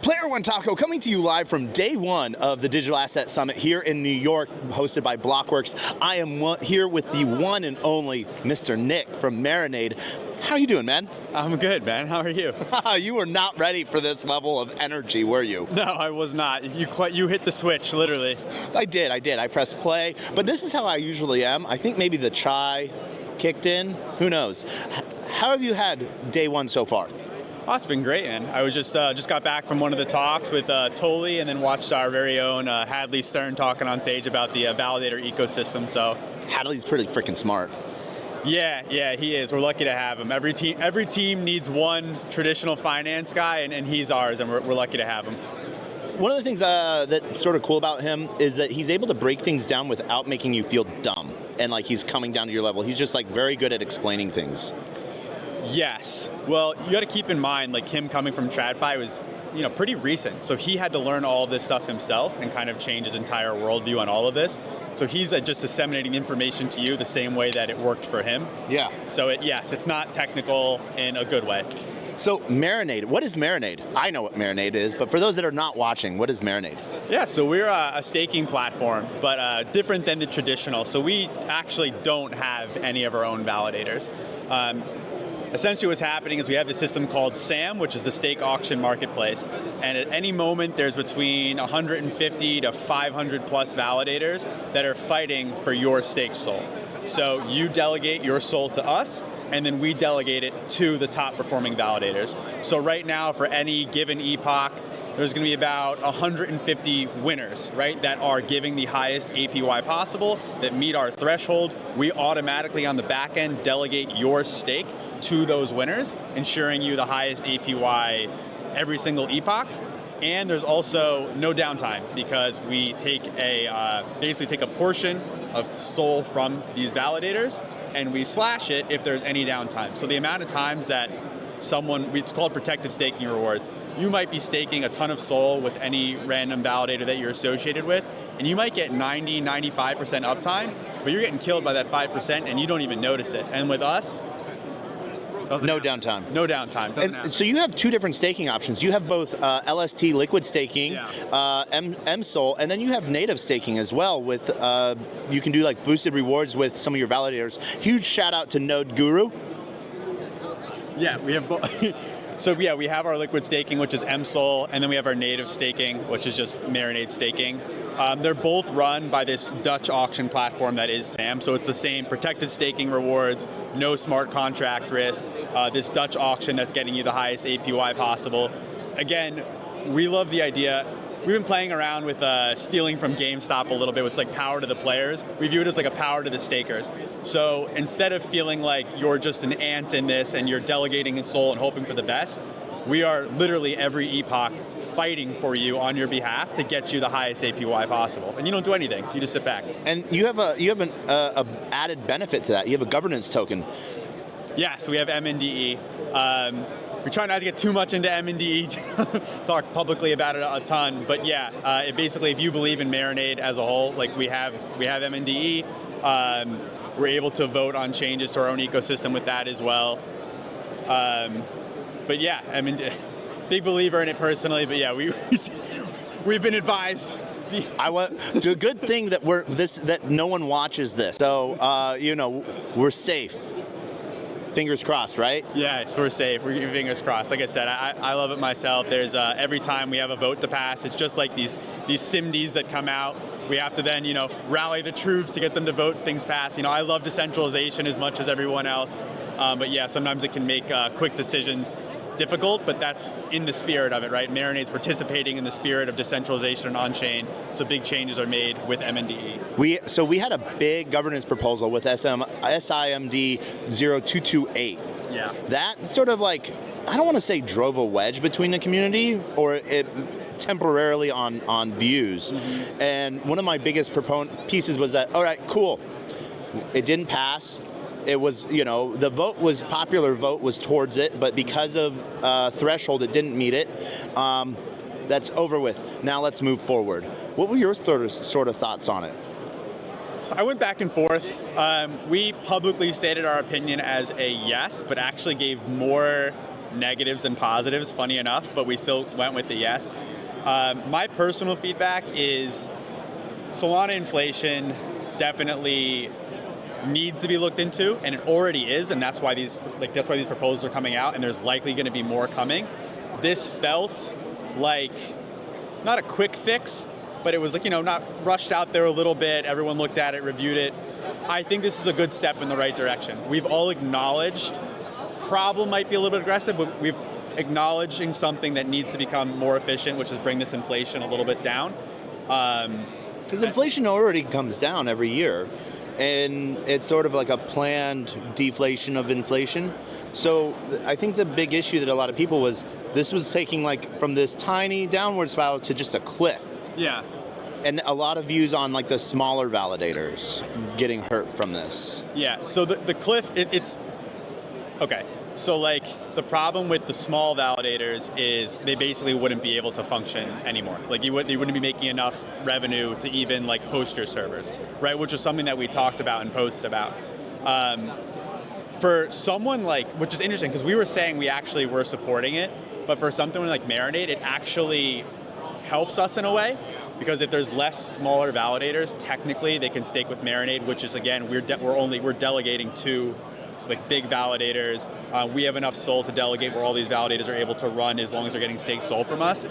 Player One Taco coming to you live from day one of the Digital Asset Summit here in New York, hosted by Blockworks. I am here with the one and only Mr. Nick from Marinade. How are you doing, man? I'm good, man. How are you? You were not ready for this level of energy, were you? No, I was not. You hit the switch, literally. I did. I pressed play, but this is how I usually am. I think maybe the chai kicked in. Who knows? How have you had day one so far? Oh, it's been great, man. I was just got back from one of the talks with Toli, and then watched our very own Hadley Stern talking on stage about the validator ecosystem. So Hadley's pretty freaking smart. Yeah, he is. We're lucky to have him. Every team needs one traditional finance guy, and he's ours, and we're lucky to have him. One of the things that's sort of cool about him is that he's able to break things down without making you feel dumb, and like he's coming down to your level. He's just like very good at explaining things. Yes. Well, you got to keep in mind, like him coming from TradFi was, pretty recent. So he had to learn all of this stuff himself and kind of change his entire worldview on all of this. So he's just disseminating information to you the same way that it worked for him. Yeah. So it's not technical in a good way. So Marinade, what is Marinade? I know what Marinade is, but for those that are not watching, what is Marinade? Yeah, so we're a staking platform, but different than the traditional. So we actually don't have any of our own validators. Essentially what's happening is we have this system called SAM, which is the stake auction marketplace. And at any moment, there's between 150 to 500 plus validators that are fighting for your staked SOL. So you delegate your SOL to us, and then we delegate it to the top performing validators. So right now, for any given epoch, there's going to be about 150 winners, right, that are giving the highest APY possible, that meet our threshold. We automatically on the back end delegate your stake to those winners, ensuring you the highest APY every single epoch. And there's also no downtime because we take basically take a portion of SOL from these validators and we slash it if there's any downtime. So the amount of times that it's called protected staking rewards. You might be staking a ton of SOL with any random validator that you're associated with, and you might get 90, 95% uptime, but you're getting killed by that 5% and you don't even notice it. And with us, no downtime. No downtime. And so you have two different staking options. You have both LST liquid staking, MSOL, and then you have native staking as well. With you can do like boosted rewards with some of your validators. Huge shout out to Node Guru. Yeah, we have both. So we have our liquid staking, which is MSOL, and then we have our native staking, which is just Marinade staking. They're both run by this Dutch auction platform that is SAM, so it's the same protected staking rewards, no smart contract risk, this Dutch auction that's getting you the highest APY possible. Again, we love the idea. We've been playing around with stealing from GameStop a little bit with like power to the players. We view it as like a power to the stakers. So instead of feeling like you're just an ant in this and you're delegating in SOL and hoping for the best, we are literally every epoch fighting for you on your behalf to get you the highest APY possible. And you don't do anything, you just sit back. And you have an added benefit to that. You have a governance token. Yes, we have MNDE. We try not to get too much into MNDE, talk publicly about it a ton, but it basically, if you believe in Marinade as a whole, like we have MNDE, we're able to vote on changes to our own ecosystem with that as well. Big believer in it personally, but we've been advised. It's a good thing that that no one watches this, so we're safe. Fingers crossed, right? Yes, we're safe. We're keeping fingers crossed. Like I said, I love it myself. There's every time we have a vote to pass, it's just like these SIMDs that come out. We have to then, rally the troops to get them to vote things pass. I love decentralization as much as everyone else. But sometimes it can make quick decisions difficult, but that's in the spirit of it, right? Marinade's participating in the spirit of decentralization and on-chain, so big changes are made with MNDE. We had a big governance proposal with SIMD 0228. Yeah. That sort of like, I don't want to say drove a wedge between the community, or it temporarily on views. Mm-hmm. And one of my biggest pieces was that, all right, cool, it didn't pass. It was, the popular vote was towards it, but because of threshold, it didn't meet it. That's over with. Now let's move forward. What were your sort of thoughts on it? I went back and forth. We publicly stated our opinion as a yes, but actually gave more negatives than positives, funny enough, but we still went with the yes. My personal feedback is Solana inflation definitely needs to be looked into, and it already is, and that's why these proposals are coming out, and there's likely going to be more coming. This felt like not a quick fix, but it was like, not rushed out there a little bit. Everyone looked at it, reviewed it. I think this is a good step in the right direction. We've all acknowledged problem might be a little bit aggressive, but we've acknowledging something that needs to become more efficient, which is bring this inflation a little bit down. Because inflation already comes down every year, and it's sort of like a planned deflation of inflation. So I think the big issue that a lot of people was, this was taking like from this tiny downward spiral to just a cliff. Yeah. And a lot of views on like the smaller validators getting hurt from this. Yeah, so the cliff, it's, okay. So like the problem with the small validators is they basically wouldn't be able to function anymore. Like you wouldn't be making enough revenue to even like host your servers, right? Which is something that we talked about and posted about. For someone like, which is interesting because we were saying we actually were supporting it, but for something like Marinade, it actually helps us in a way, because if there's less smaller validators, technically they can stake with Marinade, which is again we're delegating to like big validators. We have enough SOL to delegate where all these validators are able to run as long as they're getting staked SOL from us.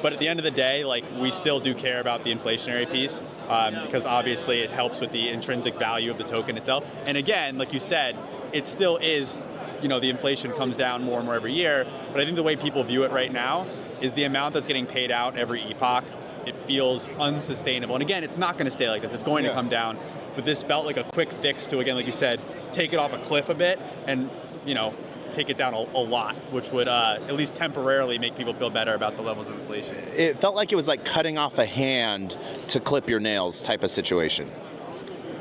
But at the end of the day, like we still do care about the inflationary piece because obviously it helps with the intrinsic value of the token itself. And again, like you said, it still is, the inflation comes down more and more every year. But I think the way people view it right now is the amount that's getting paid out every epoch. It feels unsustainable. And again, it's not going to stay like this. It's going to come down. But this felt like a quick fix to, again, like you said, take it off a cliff a bit and, take it down a lot, which would at least temporarily make people feel better about the levels of inflation. It felt like it was like cutting off a hand to clip your nails type of situation.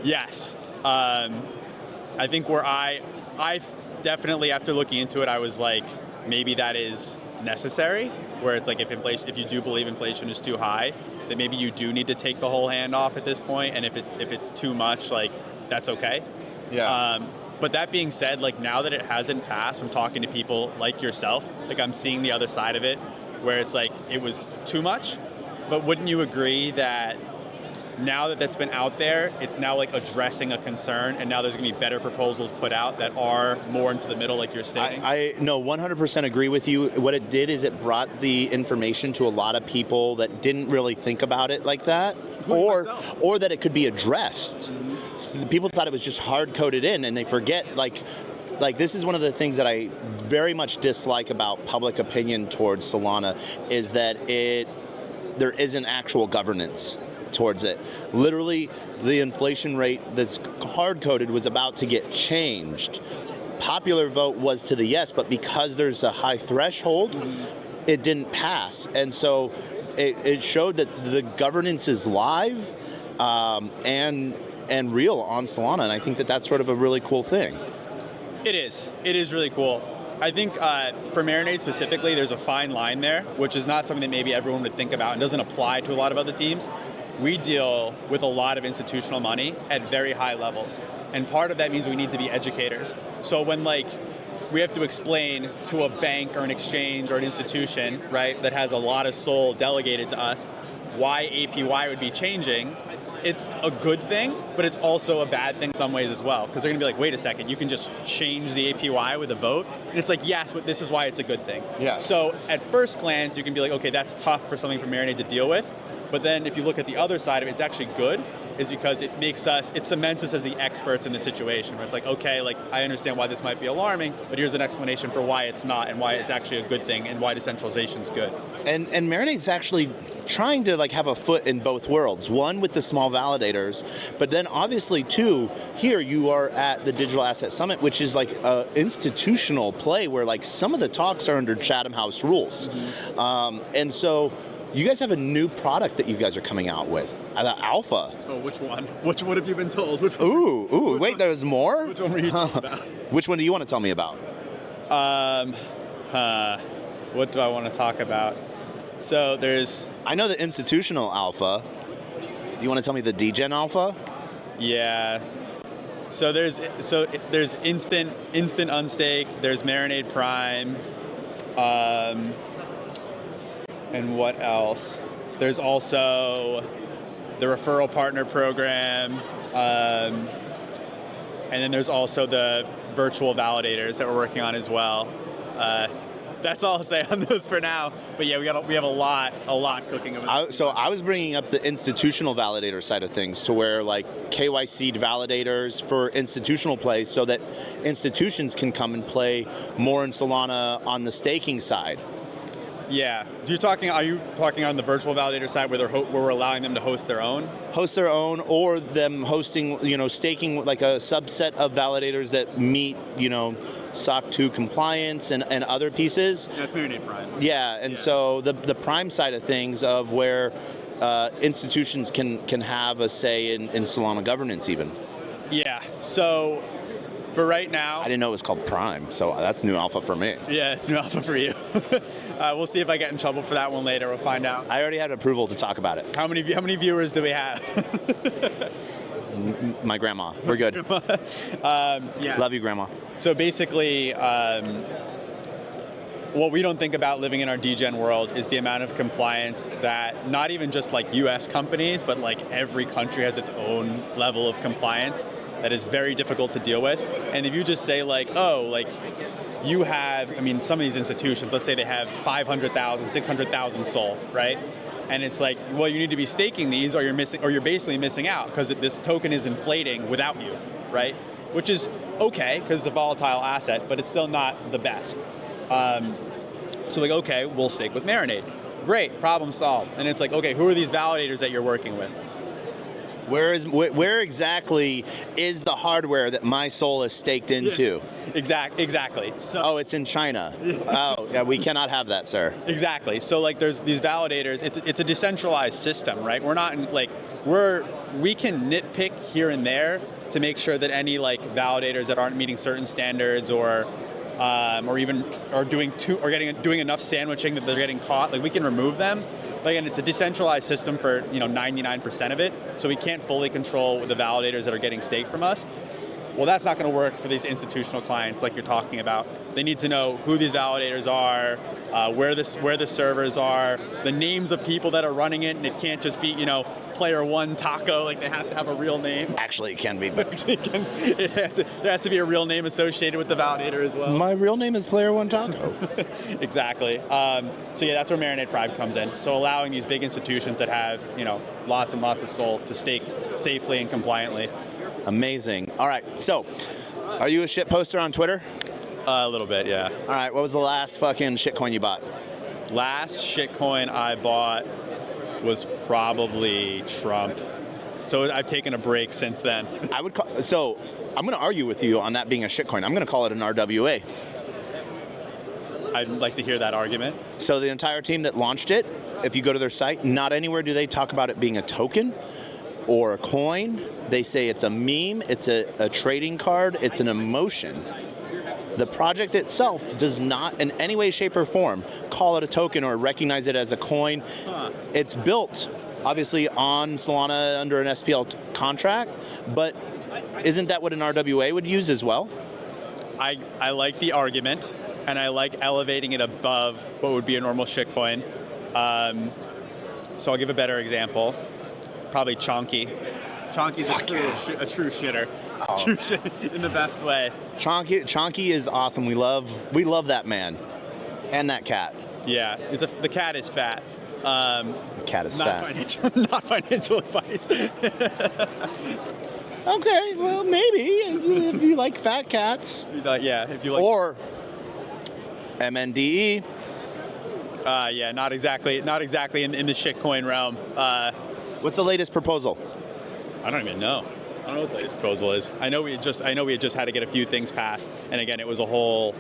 Yes. I think where I definitely, after looking into it, I was like, maybe that is necessary, where it's like if you do believe inflation is too high, then maybe you do need to take the whole hand off at this point, and if it's too much, like that's okay. Yeah. But that being said, like now that it hasn't passed, from talking to people like yourself, like I'm seeing the other side of it, where it's like it was too much. But wouldn't you agree that now that that's been out there, it's now like addressing a concern, and now there's going to be better proposals put out that are more into the middle, like you're stating? I no, 100% agree with you. What it did is it brought the information to a lot of people that didn't really think about it like that, or that it could be addressed. Mm-hmm. People thought it was just hard-coded in, and they forget, like this is one of the things that I very much dislike about public opinion towards Solana, is that there isn't actual governance towards it. Literally, the inflation rate that's hard-coded was about to get changed. Popular vote was to the yes, but because there's a high threshold, it didn't pass. And so it showed that the governance is live and real on Solana, and I think that that's sort of a really cool thing. It is. It is really cool. I think for Marinade specifically, there's a fine line there, which is not something that maybe everyone would think about and doesn't apply to a lot of other teams. We deal with a lot of institutional money at very high levels. And part of that means we need to be educators. So when we have to explain to a bank or an exchange or an institution, right, that has a lot of SOL delegated to us, why APY would be changing, it's a good thing, but it's also a bad thing in some ways as well. Because they're going to be like, wait a second, you can just change the APY with a vote? And it's like, yes, but this is why it's a good thing. Yeah. So at first glance, you can be like, okay, that's tough for something from Marinade to deal with. But then if you look at the other side of it, it's actually good, is because it cements us as the experts in the situation, where it's like, okay, like I understand why this might be alarming, but here's an explanation for why it's not and why it's actually a good thing and why decentralization is good. And Marinade's actually trying to have a foot in both worlds. One, with the small validators, but then obviously two, here you are at the Digital Asset Summit, which is like an institutional play where some of the talks are under Chatham House rules. Mm-hmm. And so you guys have a new product that you guys are coming out with, the Alpha. Oh, which one? Which one have you been told? Wait, there's more? Which one were you talking about? Which one do you want to tell me about? What do I want to talk about? So I know the institutional Alpha. You want to tell me the DGen Alpha? Yeah. So there's instant unstake. There's Marinade Prime, and what else? There's also the referral partner program, and then there's also the virtual validators that we're working on as well. That's all I'll say on those for now. But yeah, we have a lot cooking. So I was bringing up the institutional validator side of things, to where like KYC'd validators for institutional play, so that institutions can come and play more in Solana on the staking side. Yeah. Are you talking on the virtual validator side where we're allowing them to host their own? Host their own, or them hosting, staking like a subset of validators that meet, SOC 2 compliance and other pieces. That's Marinade Prime. Yeah, and so the Prime side of things, of where institutions can have a say in Solana governance even. Yeah, so for right now... I didn't know it was called Prime, so that's new alpha for me. Yeah, it's new alpha for you. We'll see if I get in trouble for that one later. We'll find out. I already had approval to talk about it. How many viewers do we have? My grandma. We're good. Yeah. Love you, Grandma. So basically, what we don't think about living in our degen world is the amount of compliance that not even just like US companies, but like every country has its own level of compliance that is very difficult to deal with. And if you just say like, you have, some of these institutions, let's say they have 500,000, 600,000 SOL, right? And it's like, well, you need to be staking these, or you're basically missing out, because this token is inflating without you, right? Which is okay, because it's a volatile asset, but it's still not the best. So like, okay, we'll stake with Marinade. Great, problem solved. And it's like, okay, who are these validators that you're working with? Where exactly is the hardware that my soul is staked into? Exactly. So, it's in China. Oh, yeah, we cannot have that, sir. Exactly. So like, there's these validators. It's a decentralized system, right? We're not we can nitpick here and there to make sure that any like validators that aren't meeting certain standards or even are doing enough sandwiching that they're getting caught, like we can remove them. But again, it's a decentralized system for 99% of it, so we can't fully control the validators that are getting staked from us. Well, that's not going to work for these institutional clients like you're talking about. They need to know who these validators are, where the servers are, the names of people that are running it, and it can't just be player one taco. Like, they have to have a real name. Actually, it can be. But there has to be a real name associated with the validator as well. My real name is player one taco. Exactly. So yeah, that's where Marinade Prime comes in. So allowing these big institutions that have lots and lots of SOL to stake safely and compliantly. Amazing. All right, so are you a shit poster on Twitter? A little bit, yeah. All right, what was the last fucking shitcoin you bought? Last shitcoin I bought was probably Trump. So I've taken a break since then. I'm going to argue with you on that being a shitcoin. I'm going to call it an RWA. I'd like to hear that argument. So the entire team that launched it, if you go to their site, not anywhere do they talk about it being a token or a coin. They say it's a meme, it's a trading card, it's an emotion. The project itself does not in any way, shape, or form call it a token or recognize it as a coin. It's built, obviously, on Solana under an SPL contract, but isn't that what an RWA would use as well? I like the argument, and I like elevating it above what would be a normal shitcoin. So I'll give a better example. Probably Chonky. Chonky's a true shitter. Oh. True shit in the best way. Chonky is awesome. We love that man. And that cat. Yeah, the cat is fat. The cat is fat. Not financial advice. Okay, well, maybe if you like fat cats. Yeah, if you like. Or MNDE. Yeah, not exactly in the shitcoin realm. What's the latest proposal? I don't even know. I don't know what the latest proposal is. I know we had just had to get a few things passed, and again, it was a whole.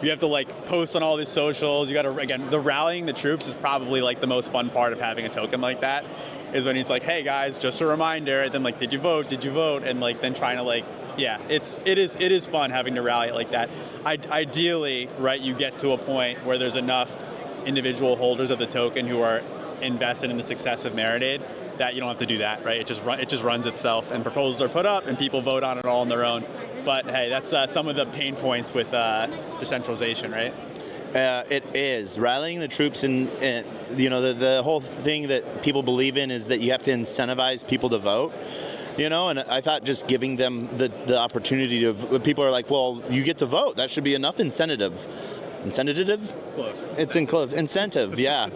You have to like post on all these socials. You got to the rallying the troops is probably like the most fun part of having a token like that. Is when it's like, hey guys, just a reminder. And then like, did you vote? And like then trying to like, yeah, it is fun having to rally it like that. Ideally, right, you get to a point where there's enough individual holders of the token who are invested in the success of Marinade that you don't have to do that, right? It just runs itself, and proposals are put up, and people vote on it all on their own. But hey, that's some of the pain points with decentralization, right? It is rallying the troops, and the whole thing that people believe in is that you have to incentivize people to vote. And I thought just giving them the opportunity to, people are like, well, you get to vote. That should be enough incentive. Incentive? It's close. It's incentive, yeah.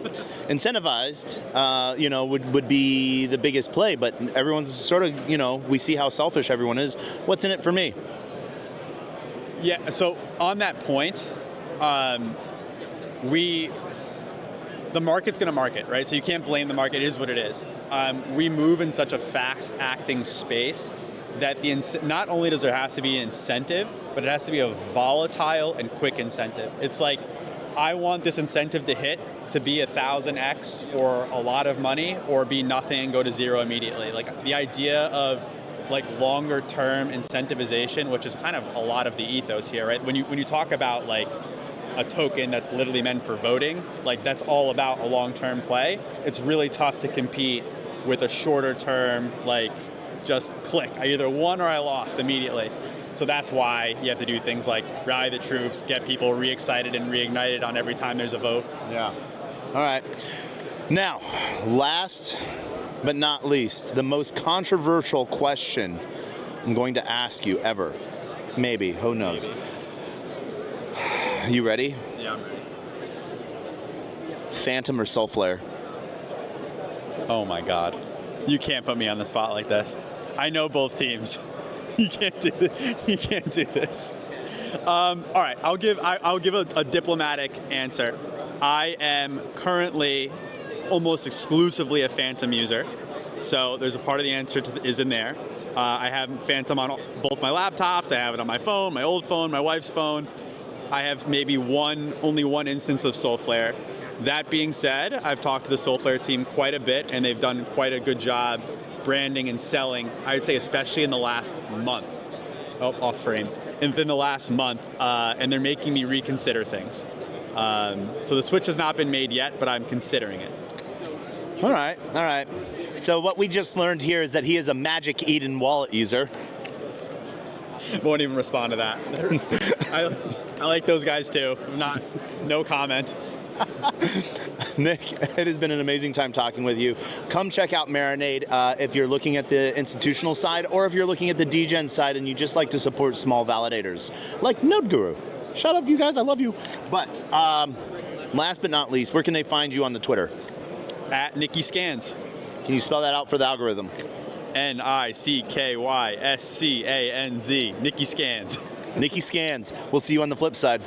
Incentivized, would be the biggest play, but everyone's sort of, we see how selfish everyone is. What's in it for me? Yeah, so on that point, the market's going to market, right? So you can't blame the market. It is what it is. We move in such a fast-acting space that not only does there have to be an incentive, but it has to be a volatile and quick incentive. It's like, I want this incentive to hit to be 1,000x or a lot of money, or be nothing and go to zero immediately. Like the idea of longer term incentivization, which is kind of a lot of the ethos here, right? When you talk about a token that's literally meant for voting, that's all about a long-term play. It's really tough to compete with a shorter term, just click. I either won or I lost immediately. So that's why you have to do things like rally the troops, get people re-excited and reignited on every time there's a vote. Yeah. All right. Now, last but not least, the most controversial question I'm going to ask you ever. Maybe. Who knows? Maybe. You ready? Yeah, I'm ready. Phantom or Soulflare? Oh my God. You can't put me on the spot like this. I know both teams. You can't do this. All right, I'll give a diplomatic answer. I am currently almost exclusively a Phantom user, so there's a part of the answer is in there. I have Phantom on both my laptops. I have it on my phone, my old phone, my wife's phone. I have maybe only one instance of Soulflare. That being said, I've talked to the Soulflare team quite a bit, and they've done quite a good job branding and selling, I would say especially in the last month. Oh, off frame. In the last month, and they're making me reconsider things. So the switch has not been made yet, but I'm considering it. All right. So what we just learned here is that he is a Magic Eden wallet user. Won't even respond to that. I like those guys too. No comment. Nick, it has been an amazing time talking with you. Come check out Marinade if you're looking at the institutional side, or if you're looking at the degen side and you just like to support small validators like Node Guru. Shut up, you guys. I love you. But last but not least, where can they find you on the Twitter? At Nicky Scans. Can you spell that out for the algorithm? NICKYSCANZ. Nicky Scans. Nicky Scans. We'll see you on the flip side.